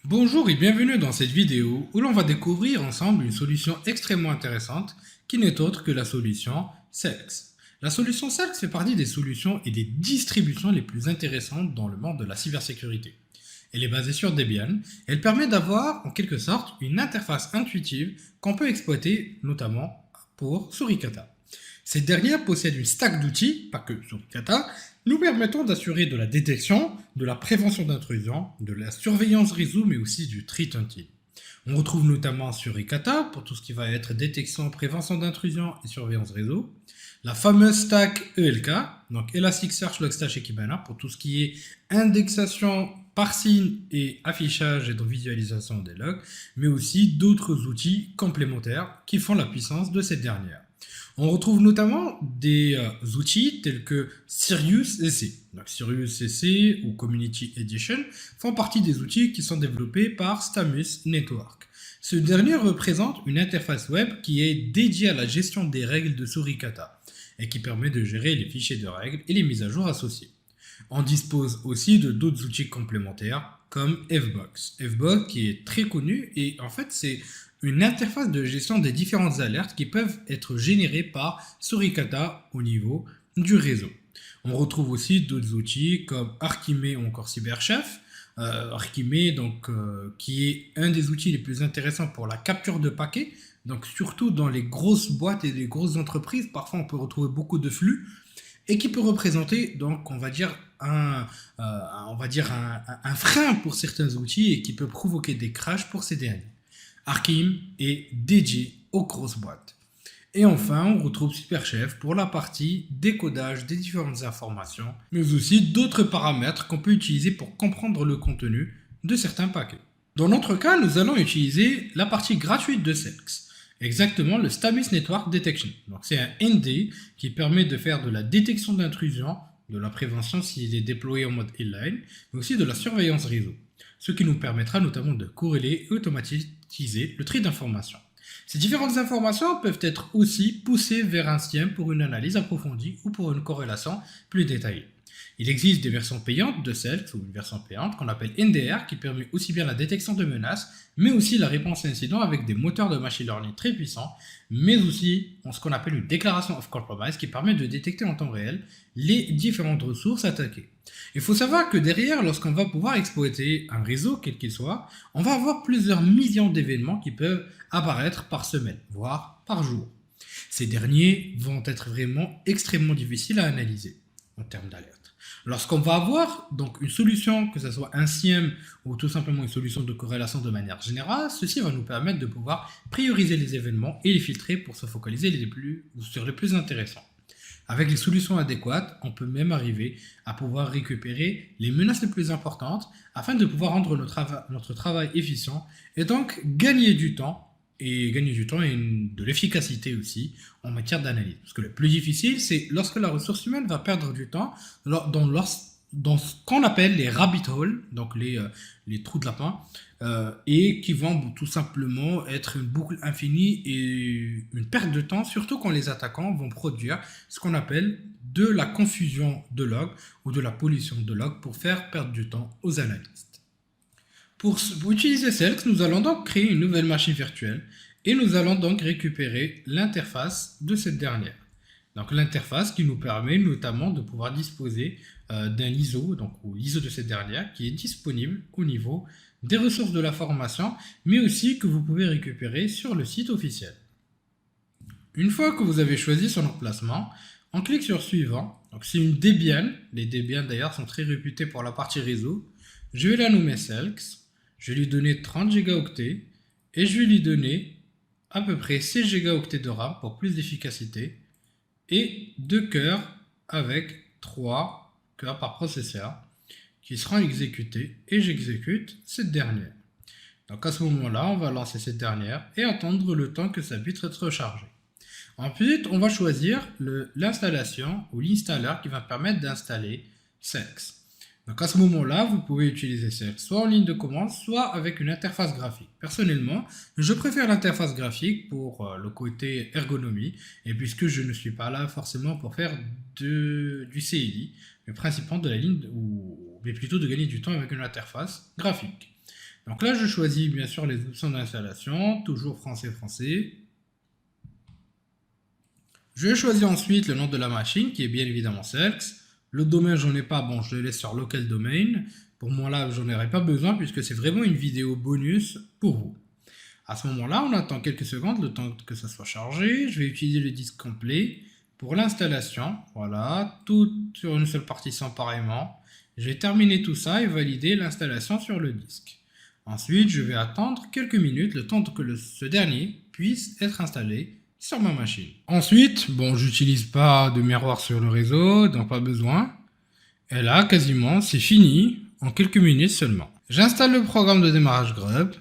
Bonjour et bienvenue dans cette vidéo où l'on va découvrir ensemble une solution extrêmement intéressante qui n'est autre que la solution Selx. La solution Selx fait partie des solutions et des distributions les plus intéressantes dans le monde de la cybersécurité. Elle est basée sur Debian. Elle permet d'avoir en quelque sorte une interface intuitive qu'on peut exploiter notamment pour Suricata. Cette dernière possède une stack d'outils, pas que Suricata, nous permettant d'assurer de la détection, de la prévention d'intrusion, de la surveillance réseau, mais aussi du threat hunting. On retrouve notamment Suricata pour tout ce qui va être détection, prévention d'intrusion et surveillance réseau. La fameuse stack ELK, donc Elasticsearch, Logstash et Kibana pour tout ce qui est indexation, parsing et affichage et de visualisation des logs, mais aussi d'autres outils complémentaires qui font la puissance de cette dernière. On retrouve notamment des outils tels que SiriusSC. Donc SiriusSC ou Community Edition font partie des outils qui sont développés par Stamus Network. Ce dernier représente une interface web qui est dédiée à la gestion des règles de Suricata et qui permet de gérer les fichiers de règles et les mises à jour associées. On dispose aussi de d'autres outils complémentaires comme Fbox. Fbox qui est très connu et en fait c'est une interface de gestion des différentes alertes qui peuvent être générées par Suricata au niveau du réseau. On retrouve aussi d'autres outils comme Arkime ou encore CyberChef. Arkime qui est un des outils les plus intéressants pour la capture de paquets. Donc surtout dans les grosses boîtes et les grosses entreprises, parfois on peut retrouver beaucoup de flux et qui peut représenter donc on va dire un frein pour certains outils et qui peut provoquer des crashs pour ces derniers. Arkime est dédié aux grosses boîtes. Et enfin, on retrouve Superchef pour la partie décodage des différentes informations, mais aussi d'autres paramètres qu'on peut utiliser pour comprendre le contenu de certains paquets. Dans notre cas, nous allons utiliser la partie gratuite de Selx, exactement le Stamus Network Detection. Donc c'est un ND qui permet de faire de la détection d'intrusion, de la prévention s'il est déployé en mode inline, mais aussi de la surveillance réseau, ce qui nous permettra notamment de corréler et automatiser le tri d'informations. Ces différentes informations peuvent être aussi poussées vers un SIEM pour une analyse approfondie ou pour une corrélation plus détaillée. Il existe des versions payantes de Selx ou une version payante qu'on appelle NDR qui permet aussi bien la détection de menaces, mais aussi la réponse à incidents avec des moteurs de machine learning très puissants, mais aussi ce qu'on appelle une déclaration of compromise qui permet de détecter en temps réel les différentes ressources attaquées. Il faut savoir que derrière, lorsqu'on va pouvoir exploiter un réseau, quel qu'il soit, on va avoir plusieurs millions d'événements qui peuvent apparaître par semaine, voire par jour. Ces derniers vont être vraiment extrêmement difficiles à analyser en termes d'alerte. Lorsqu'on va avoir donc une solution, que ce soit un SIEM ou tout simplement une solution de corrélation de manière générale, ceci va nous permettre de pouvoir prioriser les événements et les filtrer pour se focaliser sur les plus intéressants. Avec les solutions adéquates, on peut même arriver à pouvoir récupérer les menaces les plus importantes afin de pouvoir rendre notre travail efficient et donc gagner du temps et de l'efficacité aussi en matière d'analyse. Parce que le plus difficile, c'est lorsque la ressource humaine va perdre du temps dans ce qu'on appelle les rabbit holes, donc les trous de lapin, et qui vont tout simplement être une boucle infinie et une perte de temps, surtout quand les attaquants vont produire ce qu'on appelle de la confusion de logs ou de la pollution de logs pour faire perdre du temps aux analystes. Pour utiliser Selx, nous allons donc créer une nouvelle machine virtuelle et nous allons donc récupérer l'interface de cette dernière. Donc l'interface qui nous permet notamment de pouvoir disposer d'un ISO, donc l'ISO de cette dernière, qui est disponible au niveau des ressources de la formation, mais aussi que vous pouvez récupérer sur le site officiel. Une fois que vous avez choisi son emplacement, on clique sur suivant. Donc c'est une Debian. Les Debian d'ailleurs sont très réputés pour la partie réseau. Je vais la nommer Selx. Je vais lui donner 30 Go et je vais lui donner à peu près 16 Go de RAM pour plus d'efficacité et 2 cœurs avec 3 cœurs par processeur qui seront exécutés et j'exécute cette dernière. Donc à ce moment-là, on va lancer cette dernière et attendre le temps que ça puisse être rechargé. Ensuite, on va choisir l'installation ou l'installeur qui va permettre d'installer Selx. Donc à ce moment-là, vous pouvez utiliser Selx soit en ligne de commande, soit avec une interface graphique. Personnellement, je préfère l'interface graphique pour le côté ergonomie, et puisque je ne suis pas là forcément pour faire du CLI, mais principalement de la ligne, mais plutôt de gagner du temps avec une interface graphique. Donc là, je choisis bien sûr les options d'installation, toujours français. Je choisis ensuite le nom de la machine, qui est bien évidemment Selx. Le domaine, j'en ai pas, bon, je le laisse sur local domain. Pour moi, là, j'en aurai pas besoin, puisque c'est vraiment une vidéo bonus pour vous. À ce moment-là, on attend quelques secondes, le temps que ça soit chargé. Je vais utiliser le disque complet pour l'installation. Voilà, tout sur une seule partition pareillement. Je vais terminer tout ça et valider l'installation sur le disque. Ensuite, je vais attendre quelques minutes, le temps que ce dernier puisse être installé sur ma machine. Ensuite, bon, j'utilise pas de miroir sur le réseau, donc pas besoin. Et là, quasiment, c'est fini en quelques minutes seulement. J'installe le programme de démarrage Grub.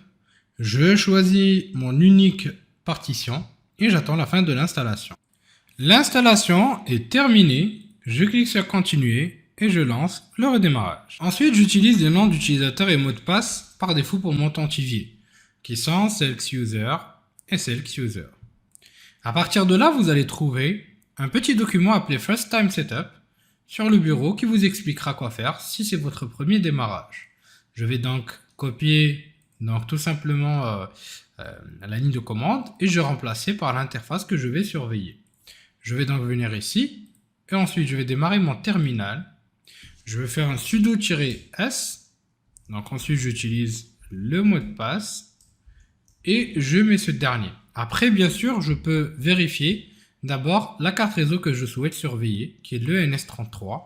Je choisis mon unique partition et j'attends la fin de l'installation. L'installation est terminée. Je clique sur continuer et je lance le redémarrage. Ensuite, j'utilise les noms d'utilisateurs et mots de passe par défaut pour mon authentifier, qui sont SelxUser et SelxUser. À partir de là, vous allez trouver un petit document appelé First Time Setup sur le bureau qui vous expliquera quoi faire si c'est votre premier démarrage. Je vais donc copier tout simplement la ligne de commande et je vais remplacer par l'interface que je vais surveiller. Je vais donc venir ici et ensuite je vais démarrer mon terminal. Je vais faire un sudo-s. Donc ensuite j'utilise le mot de passe et je mets ce dernier. Après, bien sûr, je peux vérifier d'abord la carte réseau que je souhaite surveiller, qui est le NS33.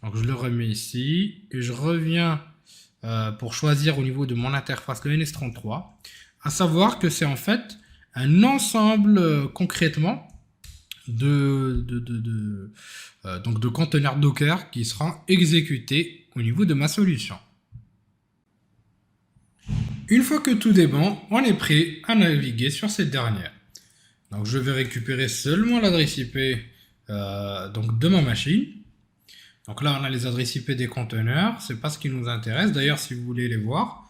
Donc, je le remets ici et je reviens pour choisir au niveau de mon interface le NS33. À savoir que c'est en fait un ensemble concrètement de conteneurs Docker qui sera exécuté au niveau de ma solution. Une fois que tout est bon, on est prêt à naviguer sur cette dernière. Donc je vais récupérer seulement l'adresse IP de ma machine. Donc là on a les adresses IP des conteneurs, c'est pas ce qui nous intéresse. D'ailleurs si vous voulez les voir,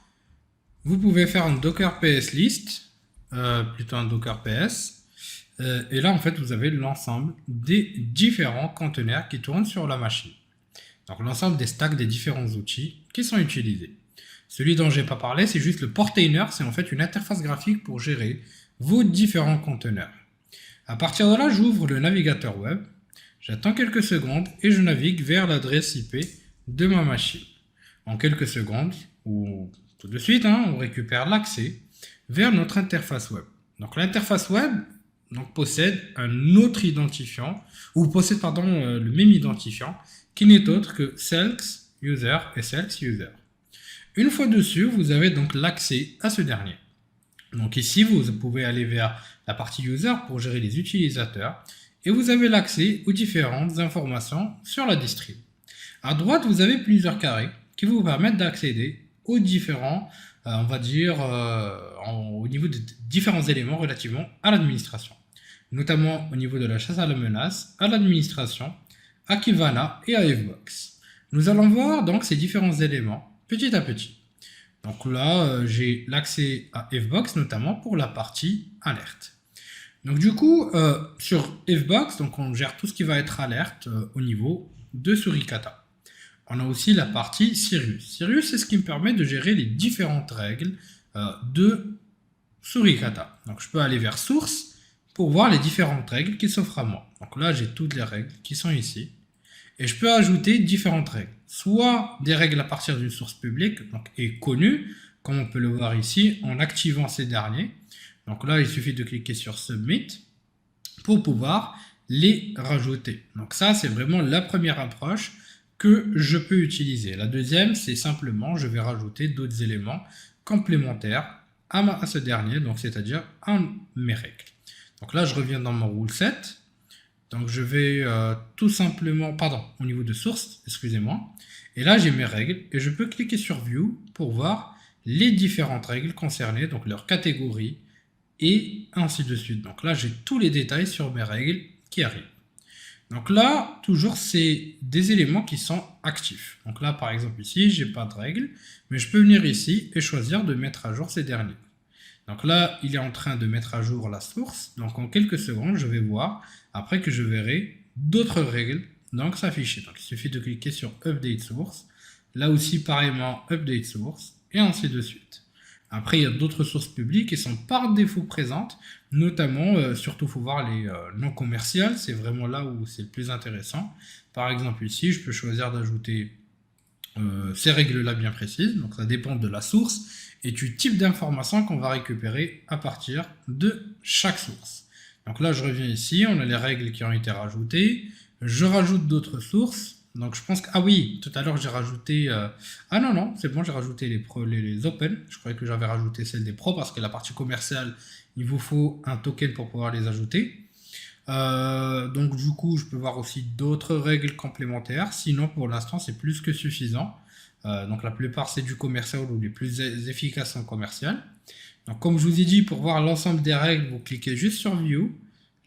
vous pouvez faire un docker ps list, plutôt un docker ps. Et là en fait vous avez l'ensemble des différents conteneurs qui tournent sur la machine. Donc l'ensemble des stacks des différents outils qui sont utilisés. Celui dont je n'ai pas parlé, c'est juste le portainer, c'est en fait une interface graphique pour gérer vos différents conteneurs. À partir de là, j'ouvre le navigateur web, j'attends quelques secondes et je navigue vers l'adresse IP de ma machine. En quelques secondes, ou tout de suite, on récupère l'accès vers notre interface web. Donc l'interface web possède un autre identifiant, ou possède le même identifiant, qui n'est autre que SelxUser et SelxUser. Une fois dessus, vous avez donc l'accès à ce dernier. Donc ici, vous pouvez aller vers la partie user pour gérer les utilisateurs et vous avez l'accès aux différentes informations sur la distrib. À droite, vous avez plusieurs carrés qui vous permettent d'accéder aux différents, au niveau de différents éléments relativement à l'administration, notamment au niveau de la chasse à la menace, à l'administration, à Kibana et à Fbox. Nous allons voir donc ces différents éléments petit à petit. Donc là, j'ai l'accès à Fbox, notamment pour la partie alerte. Donc du coup, sur Fbox, on gère tout ce qui va être alerte au niveau de Suricata. On a aussi la partie Sirius. Sirius, c'est ce qui me permet de gérer les différentes règles de Suricata. Donc je peux aller vers Source pour voir les différentes règles qui s'offrent à moi. Donc là, j'ai toutes les règles qui sont ici. Et je peux ajouter différentes règles. Soit des règles à partir d'une source publique et connue, comme on peut le voir ici, en activant ces derniers. Donc là, il suffit de cliquer sur Submit pour pouvoir les rajouter. Donc ça, c'est vraiment la première approche que je peux utiliser. La deuxième, c'est simplement, je vais rajouter d'autres éléments complémentaires à ce dernier, donc c'est-à-dire à mes règles. Donc là, je reviens dans mon rule set. Donc je vais tout simplement, au niveau de source, excusez-moi. Et là j'ai mes règles et je peux cliquer sur View pour voir les différentes règles concernées, donc leur catégorie et ainsi de suite. Donc là j'ai tous les détails sur mes règles qui arrivent. Donc là, toujours c'est des éléments qui sont actifs. Donc là par exemple ici, j'ai pas de règles, mais je peux venir ici et choisir de mettre à jour ces derniers. Donc là, il est en train de mettre à jour la source. Donc en quelques secondes, je vais voir, après que je verrai d'autres règles s'afficher. Donc il suffit de cliquer sur Update Source. Là aussi, pareillement, Update Source, et ainsi de suite. Après, il y a d'autres sources publiques qui sont par défaut présentes, notamment, surtout, il faut voir les non commerciales, c'est vraiment là où c'est le plus intéressant. Par exemple, ici, je peux choisir d'ajouter ces règles-là bien précises, donc ça dépend de la source et du type d'information qu'on va récupérer à partir de chaque source. Donc là, je reviens ici, on a les règles qui ont été rajoutées, je rajoute d'autres sources. Donc je pense que... Ah oui, tout à l'heure j'ai rajouté... Ah non, non, c'est bon, j'ai rajouté les open. Je croyais que j'avais rajouté celle des pros parce que la partie commerciale, il vous faut un token pour pouvoir les ajouter. Donc du coup, je peux voir aussi d'autres règles complémentaires. Sinon, pour l'instant, c'est plus que suffisant. Donc la plupart, c'est du commercial ou les plus efficaces en commercial. Donc comme je vous ai dit, pour voir l'ensemble des règles, vous cliquez juste sur View,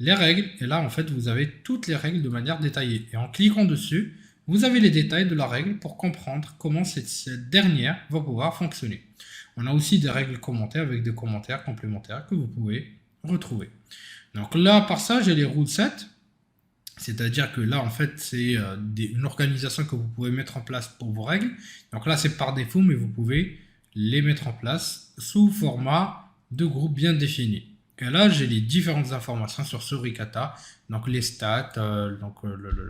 les règles, et là, en fait, vous avez toutes les règles de manière détaillée. Et en cliquant dessus, vous avez les détails de la règle pour comprendre comment cette dernière va pouvoir fonctionner. On a aussi des règles commentées avec des commentaires complémentaires que vous pouvez retrouver. Donc là, par ça, j'ai les rule sets. C'est-à-dire que là, en fait, c'est une organisation que vous pouvez mettre en place pour vos règles. Donc là, c'est par défaut, mais vous pouvez les mettre en place sous format de groupe bien défini. Et là, j'ai les différentes informations sur Suricata, donc les stats,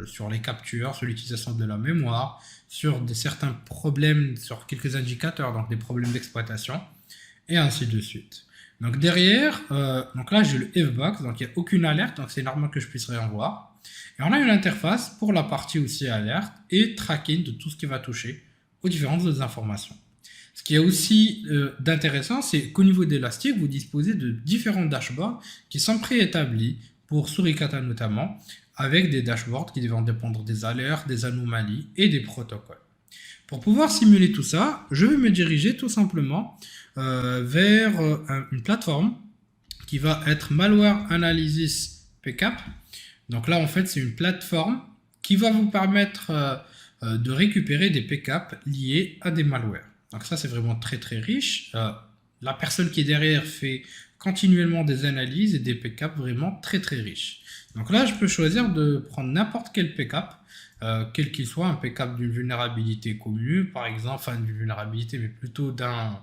sur les captures, sur l'utilisation de la mémoire, sur certains problèmes, sur quelques indicateurs, donc des problèmes d'exploitation, et ainsi de suite. Donc derrière, donc là j'ai le Fbox, donc il n'y a aucune alerte, donc c'est normal que je puisse rien voir. Et on a une interface pour la partie aussi alerte et tracking de tout ce qui va toucher aux différentes autres informations. Ce qui est aussi d'intéressant, c'est qu'au niveau d'Elastic, vous disposez de différents dashboards qui sont préétablis pour Suricata notamment, avec des dashboards qui vont dépendre des alertes, des anomalies et des protocoles. Pour pouvoir simuler tout ça, je vais me diriger tout simplement vers une plateforme qui va être Malware Analysis PCAP. Donc là, en fait, c'est une plateforme qui va vous permettre de récupérer des PCAP liés à des malwares. Donc ça, c'est vraiment très très riche. La personne qui est derrière fait continuellement des analyses et des PCAP vraiment très très riches. Donc là, je peux choisir de prendre n'importe quel PCAP, quel qu'il soit, un PCAP d'une vulnérabilité connue, par exemple, enfin d'une vulnérabilité, mais plutôt d'un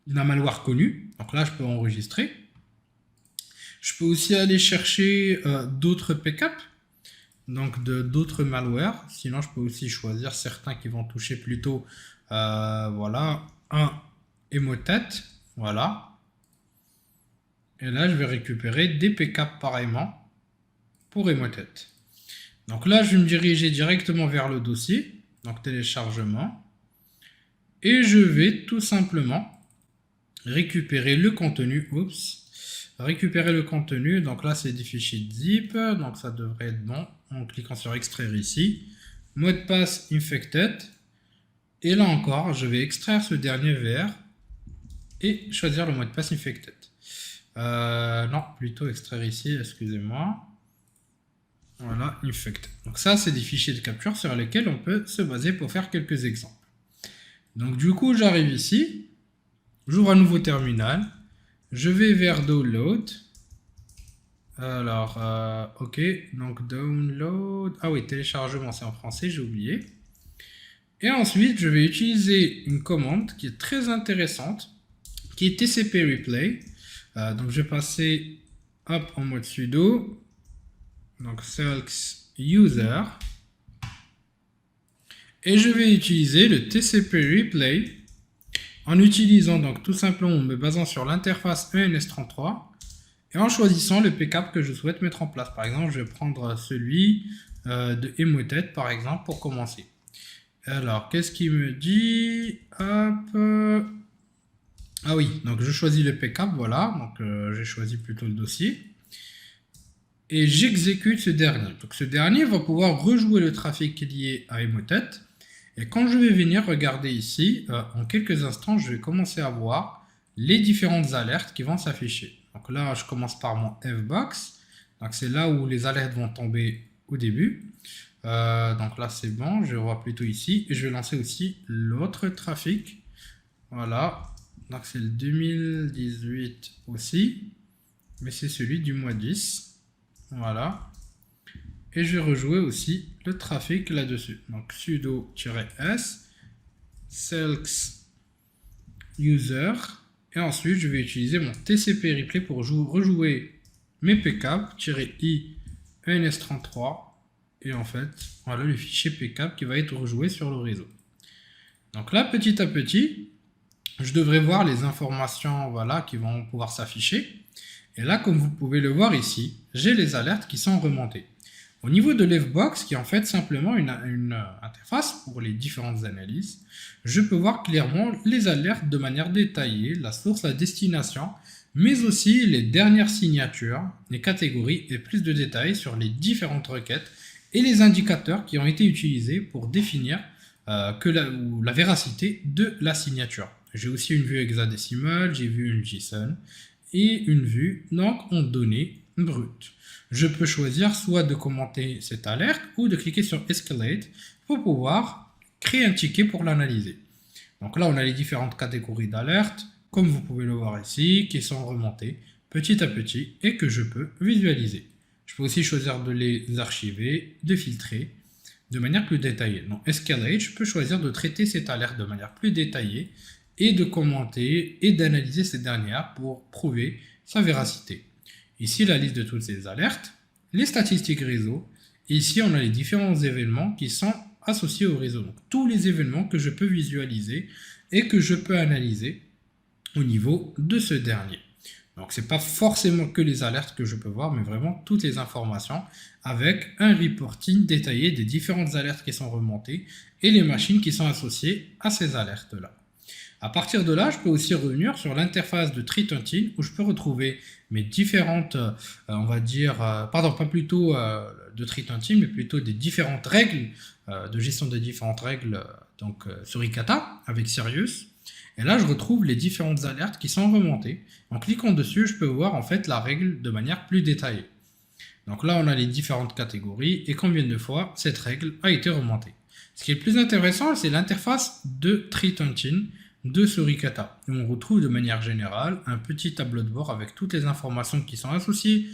malware connu. Donc là, je peux enregistrer. Je peux aussi aller chercher d'autres PCAP, donc d'autres malwares. Sinon, je peux aussi choisir certains qui vont toucher plutôt, voilà, un Emotet, voilà. Et là, je vais récupérer des PCAP pareillement pour Emotet. Donc là, je vais me diriger directement vers le dossier, donc téléchargement, et je vais tout simplement récupérer le contenu. Récupérer le contenu. Donc là, c'est des fichiers zip, donc ça devrait être bon en cliquant sur extraire ici. Mot de passe infected. Et là encore, je vais extraire ce dernier VR et choisir le mot de passe infected. Non, plutôt extraire ici, excusez-moi. Voilà, infected. Donc ça, c'est des fichiers de capture sur lesquels on peut se baser pour faire quelques exemples. Donc du coup, j'arrive ici. J'ouvre un nouveau terminal. Je vais vers Download. Alors, ok. Donc Download. Ah oui, téléchargement, c'est en français, j'ai oublié. Et ensuite, je vais utiliser une commande qui est très intéressante, qui est TCP Replay. Donc je vais passer en mode sudo. Donc selx user. Et je vais utiliser le TCP Replay en utilisant donc tout simplement, me basant sur l'interface ENS33 et en choisissant le PCAP que je souhaite mettre en place. Par exemple, je vais prendre celui de Emotet par exemple pour commencer. Alors, qu'est-ce qu'il me dit? Hop. Ah oui, donc je choisis le PCAP, voilà. Donc j'ai choisi plutôt le dossier. Et j'exécute ce dernier. Donc ce dernier va pouvoir rejouer le trafic lié à Emotet. Et quand je vais venir regarder ici, en quelques instants, je vais commencer à voir les différentes alertes qui vont s'afficher. Donc là, je commence par mon Fbox. Donc c'est là où les alertes vont tomber au début. Donc là, c'est bon. Je vois plutôt ici. Et je vais lancer aussi l'autre trafic. Voilà. Donc c'est le 2018 aussi. Mais c'est celui du mois 10. Voilà. Et je vais rejouer aussi le trafic là-dessus. Donc sudo-s selx user, et ensuite je vais utiliser mon TCP replay pour rejouer mes pcap-i ENS33, et en fait, voilà le fichier pcap qui va être rejoué sur le réseau. Donc là, petit à petit, je devrais voir les informations voilà, qui vont pouvoir s'afficher. Et là, comme vous pouvez le voir ici, j'ai les alertes qui sont remontées. Au niveau de l'Fbox, qui est en fait simplement une interface pour les différentes analyses, je peux voir clairement les alertes de manière détaillée, la source, la destination, mais aussi les dernières signatures, les catégories et plus de détails sur les différentes requêtes et les indicateurs qui ont été utilisés pour définir la véracité de la signature. J'ai aussi une vue hexadécimale, j'ai vu une JSON et une vue donc en données brutes. Je peux choisir soit de commenter cette alerte ou de cliquer sur Escalate pour pouvoir créer un ticket pour l'analyser. Donc là, on a les différentes catégories d'alertes, comme vous pouvez le voir ici, qui sont remontées petit à petit et que je peux visualiser. Je peux aussi choisir de les archiver, de filtrer de manière plus détaillée. Dans Escalate, je peux choisir de traiter cette alerte de manière plus détaillée et de commenter et d'analyser ces dernières pour prouver sa véracité. Ici, la liste de toutes ces alertes, les statistiques réseau. Et ici, on a les différents événements qui sont associés au réseau. Donc, tous les événements que je peux visualiser et que je peux analyser au niveau de ce dernier. Donc, ce n'est pas forcément que les alertes que je peux voir, mais vraiment toutes les informations avec un reporting détaillé des différentes alertes qui sont remontées et les machines qui sont associées à ces alertes-là. À partir de là, je peux aussi revenir sur l'interface de Tritontin où je peux retrouver mes différentes, on va dire, pardon, pas plutôt de Tritontin, mais plutôt des différentes règles, de gestion des différentes règles sur Ikata avec Sirius. Et là, je retrouve les différentes alertes qui sont remontées. En cliquant dessus, je peux voir en fait la règle de manière plus détaillée. Donc là, on a les différentes catégories et combien de fois cette règle a été remontée. Ce qui est le plus intéressant, c'est l'interface de Tritontin de Suricata. On retrouve de manière générale un petit tableau de bord avec toutes les informations qui sont associées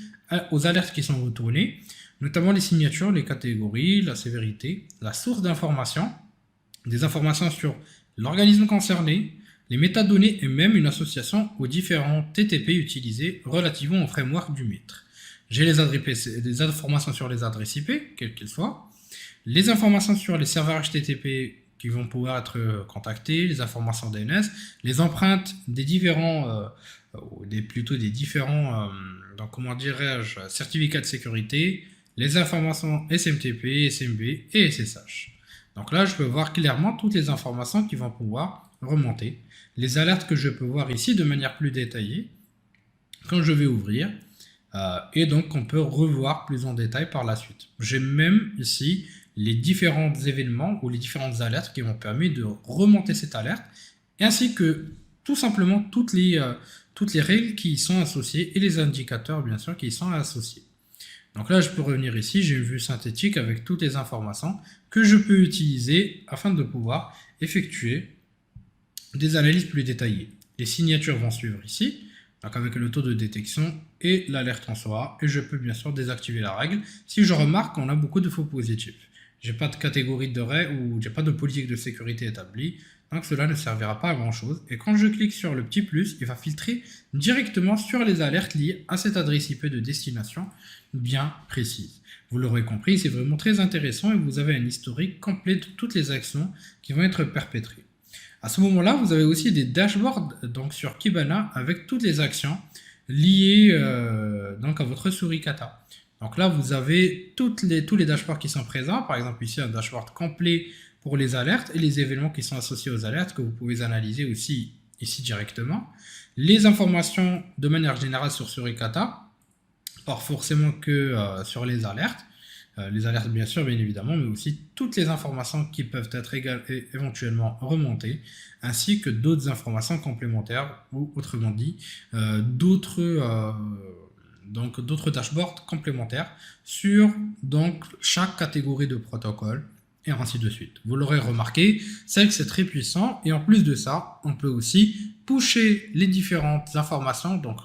aux alertes qui sont retournées, notamment les signatures, les catégories, la sévérité, la source d'information, des informations sur l'organisme concerné, les métadonnées et même une association aux différents TTP utilisés relativement au framework du MITRE. J'ai les informations sur les adresses IP, quelles qu'elles soient, les informations sur les serveurs HTTP qui vont pouvoir être contactés, les informations DNS, les empreintes des différents, comment dirais-je, certificats de sécurité, les informations SMTP, SMB et SSH. Donc là, je peux voir clairement toutes les informations qui vont pouvoir remonter, les alertes que je peux voir ici de manière plus détaillée quand je vais ouvrir, et donc on peut revoir plus en détail par la suite. J'ai même ici les différents événements ou les différentes alertes qui m'ont permis de remonter cette alerte, ainsi que tout simplement toutes les règles qui y sont associées et les indicateurs bien sûr qui y sont associés. Donc là, je peux revenir ici, j'ai une vue synthétique avec toutes les informations que je peux utiliser afin de pouvoir effectuer des analyses plus détaillées. Les signatures vont suivre ici, donc avec le taux de détection et l'alerte en soi, et je peux bien sûr désactiver la règle si je remarque qu'on a beaucoup de faux positifs. J'ai pas de catégorie de règles ou j'ai pas de politique de sécurité établie, donc cela ne servira pas à grand chose. Et quand je clique sur le petit plus, il va filtrer directement sur les alertes liées à cette adresse IP de destination bien précise. Vous l'aurez compris, c'est vraiment très intéressant et vous avez un historique complet de toutes les actions qui vont être perpétrées. À ce moment-là, vous avez aussi des dashboards donc sur Kibana avec toutes les actions liées donc à votre Suricata. Donc là, vous avez tous les dashboards qui sont présents. Par exemple, ici, un dashboard complet pour les alertes et les événements qui sont associés aux alertes que vous pouvez analyser aussi ici directement. Les informations de manière générale sur Suricata, pas forcément que sur les alertes bien sûr, bien évidemment, mais aussi toutes les informations qui peuvent être éventuellement remontées, ainsi que d'autres informations complémentaires, ou autrement dit, d'autres dashboards complémentaires sur donc, chaque catégorie de protocole, et ainsi de suite. Vous l'aurez remarqué, c'est que c'est très puissant, et en plus de ça, on peut aussi pusher les différentes informations, donc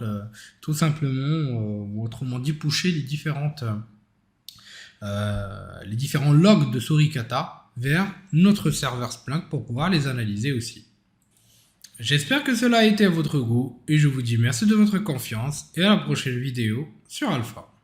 tout simplement, ou autrement dit, pusher les différents logs de Suricata vers notre serveur Splunk pour pouvoir les analyser aussi. J'espère que cela a été à votre goût et je vous dis merci de votre confiance et à la prochaine vidéo sur Alpha.